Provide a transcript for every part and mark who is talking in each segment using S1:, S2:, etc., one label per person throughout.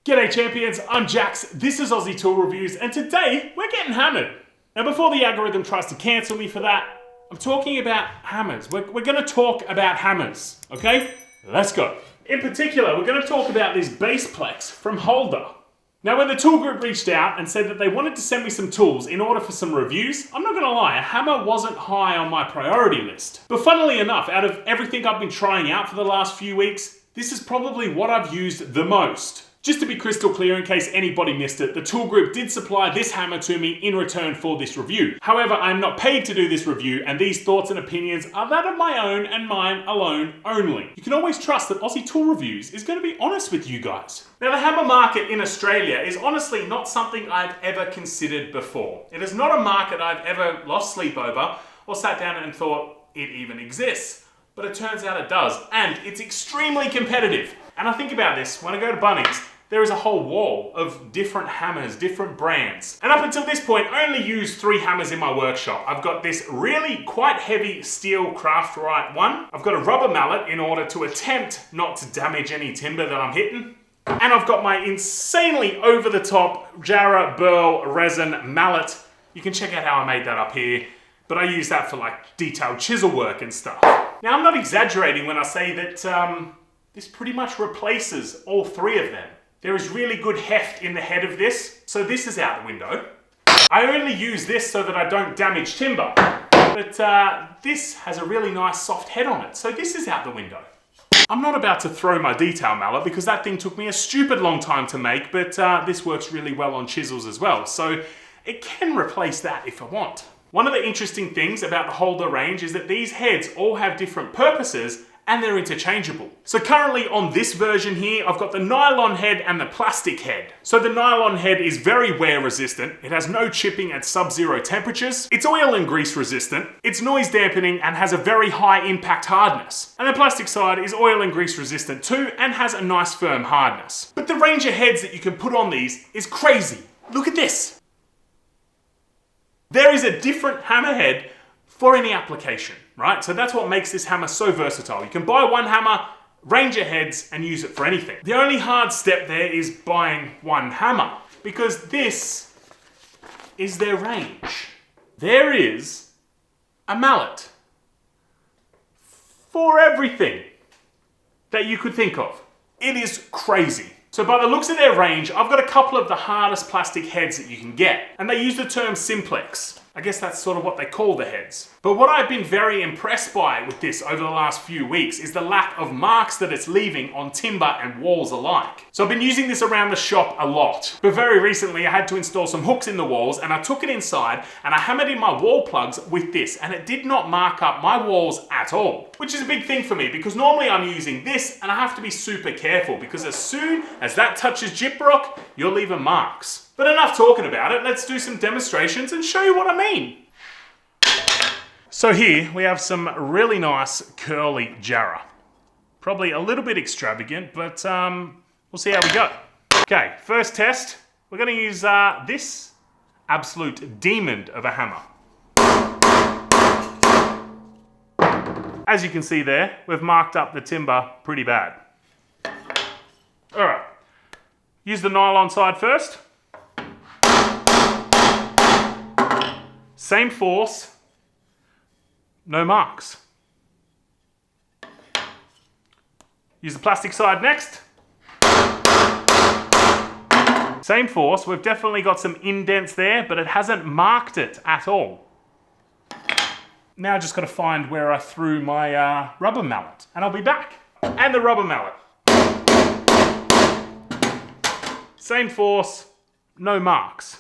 S1: G'day champions, I'm Jax, this is Aussie Tool Reviews, and today we're getting hammered. Now before the algorithm tries to cancel me for that, I'm talking about hammers. We're going to talk about hammers, okay? Let's go. In particular, we're going to talk about this Baseplex from Halder. Now when the tool group reached out and said that they wanted to send me some tools in order for some reviews, I'm not going to lie, a hammer wasn't high on my priority list. But funnily enough, out of everything I've been trying out for the last few weeks, this is probably what I've used the most. Just to be crystal clear in case anybody missed it, the tool group did supply this hammer to me in return for this review. However, I'm not paid to do this review, and these thoughts and opinions are that of my own and mine alone only. You can always trust that Aussie Tool Reviews is going to be honest with you guys. Now the hammer market in Australia is honestly not something I've ever considered before. It is not a market I've ever lost sleep over or sat down and thought it even exists. But it turns out it does, and it's extremely competitive. And I think about this, when I go to Bunnings, there is a whole wall of different hammers, different brands. And up until this point, I only use 3 hammers in my workshop. I've got this really quite heavy steel Craft-Rite one. I've got a rubber mallet in order to attempt not to damage any timber that I'm hitting. And I've got my insanely over-the-top Jarrah Burl resin mallet. You can check out how I made that up here. But I use that for like detailed chisel work and stuff. Now I'm not exaggerating when I say that this pretty much replaces all 3 of them. There is really good heft in the head of this, so this is out the window. I only use this so that I don't damage timber, but this has a really nice soft head on it, so this is out the window. I'm not about to throw my detail mallet because that thing took me a stupid long time to make, but this works really well on chisels as well, so it can replace that if I want. One of the interesting things about the Halder range is that these heads all have different purposes and they're interchangeable. So currently on this version here, I've got the nylon head and the plastic head. So the nylon head is very wear resistant. It has no chipping at sub-zero temperatures. It's oil and grease resistant. It's noise dampening and has a very high impact hardness. And the plastic side is oil and grease resistant too and has a nice firm hardness. But the range of heads that you can put on these is crazy. Look at this. There is a different hammerhead for any application, right? So that's what makes this hammer so versatile. You can buy one hammer, range of heads, and use it for anything. The only hard step there is buying one hammer, because this is their range. There is a mallet for everything that you could think of. It is crazy. So by the looks of their range, I've got a couple of the hardest plastic heads that you can get, and they use the term simplex. I guess that's sort of what they call the heads. But what I've been very impressed by with this over the last few weeks is the lack of marks that it's leaving on timber and walls alike. So I've been using this around the shop a lot. But very recently I had to install some hooks in the walls and I took it inside and I hammered in my wall plugs with this and it did not mark up my walls at all. Which is a big thing for me because normally I'm using this and I have to be super careful because as soon as that touches gyprock, you're leaving marks. But enough talking about it, let's do some demonstrations and show you what I mean. So here we have some really nice curly Jarrah. Probably a little bit extravagant, but we'll see how we go. Okay, first test, we're gonna use this absolute demon of a hammer. As you can see there, we've marked up the timber pretty bad. All right, use the nylon side first. Same force, no marks. Use the plastic side next. Same force, we've definitely got some indents there, but it hasn't marked it at all. Now I just got to find where I threw my rubber mallet, and I'll be back. And the rubber mallet. Same force, no marks.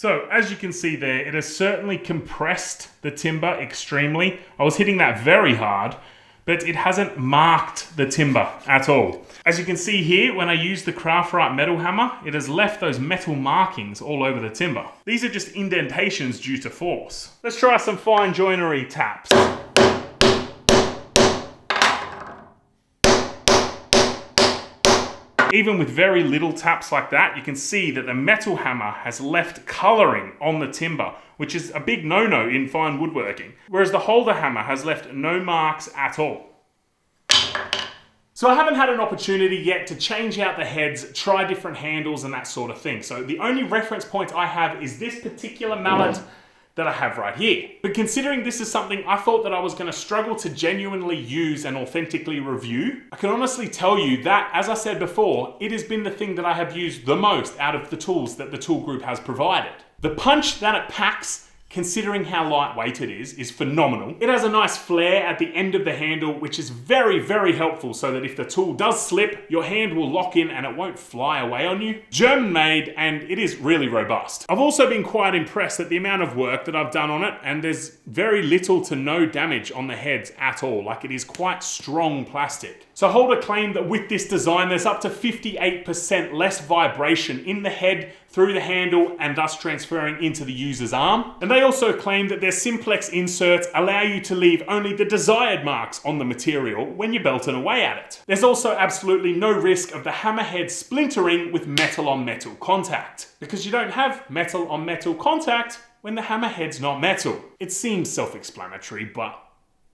S1: So, as you can see there, it has certainly compressed the timber extremely. I was hitting that very hard, but it hasn't marked the timber at all. As you can see here, when I use the Craft-Rite metal hammer, it has left those metal markings all over the timber. These are just indentations due to force. Let's try some fine joinery taps. Even with very little taps like that, you can see that the metal hammer has left coloring on the timber, which is a big no-no in fine woodworking, whereas the Halder hammer has left no marks at all. So I haven't had an opportunity yet to change out the heads, try different handles and that sort of thing. So the only reference point I have is this particular mallet that I have right here. But considering this is something I thought that I was going to struggle to genuinely use and authentically review, I can honestly tell you that, as I said before, it has been the thing that I have used the most out of the tools that the tool group has provided. The punch that it packs, considering how lightweight it is phenomenal. It has a nice flare at the end of the handle, which is very, very helpful so that if the tool does slip, your hand will lock in and it won't fly away on you. German made, and it is really robust. I've also been quite impressed at the amount of work that I've done on it, and there's very little to no damage on the heads at all. Like, it is quite strong plastic. So Halder claimed that with this design, there's up to 58% less vibration in the head through the handle and thus transferring into the user's arm. And they also claim that their simplex inserts allow you to leave only the desired marks on the material when you're belting away at it. There's also absolutely no risk of the hammerhead splintering with metal on metal contact, because you don't have metal on metal contact when the hammerhead's not metal. It seems self-explanatory, but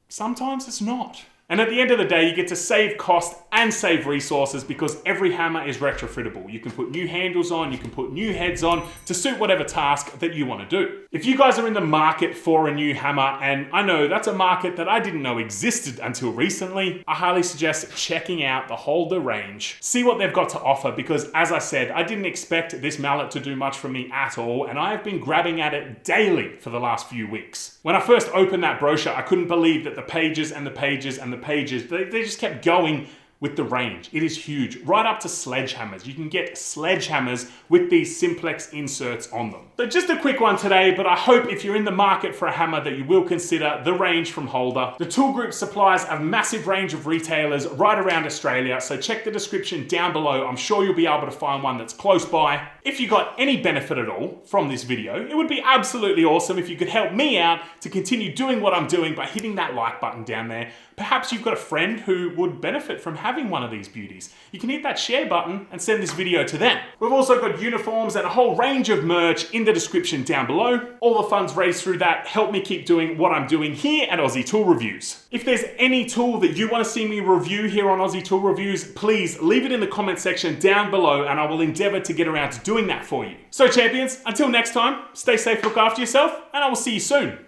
S1: sometimes it's not. And at the end of the day, you get to save cost and save resources because every hammer is retrofittable. You can put new handles on, you can put new heads on to suit whatever task that you want to do. If you guys are in the market for a new hammer, and I know that's a market that I didn't know existed until recently, I highly suggest checking out the Halder range. See what they've got to offer, because as I said, I didn't expect this mallet to do much for me at all, and I have been grabbing at it daily for the last few weeks. When I first opened that brochure, I couldn't believe that the pages and the pages and the pages, they just kept going with the range. It is huge, right up to sledgehammers. You can get sledgehammers with these simplex inserts on them. So just a quick one today, but I hope if you're in the market for a hammer that you will consider the range from Halder. The tool group supplies a massive range of retailers right around Australia, so check the description down below. I'm sure you'll be able to find one that's close by. If you got any benefit at all from this video, it would be absolutely awesome if you could help me out to continue doing what I'm doing by hitting that like button down there. Perhaps you've got a friend who would benefit from having one of these beauties. You can hit that share button and send this video to them. We've also got uniforms and a whole range of merch in the description down below. All the funds raised through that help me keep doing what I'm doing here at Aussie Tool Reviews. If there's any tool that you want to see me review here on Aussie Tool Reviews, please leave it in the comment section down below and I will endeavor to get around to doing that for you. So champions, until next time, stay safe, look after yourself, and I will see you soon.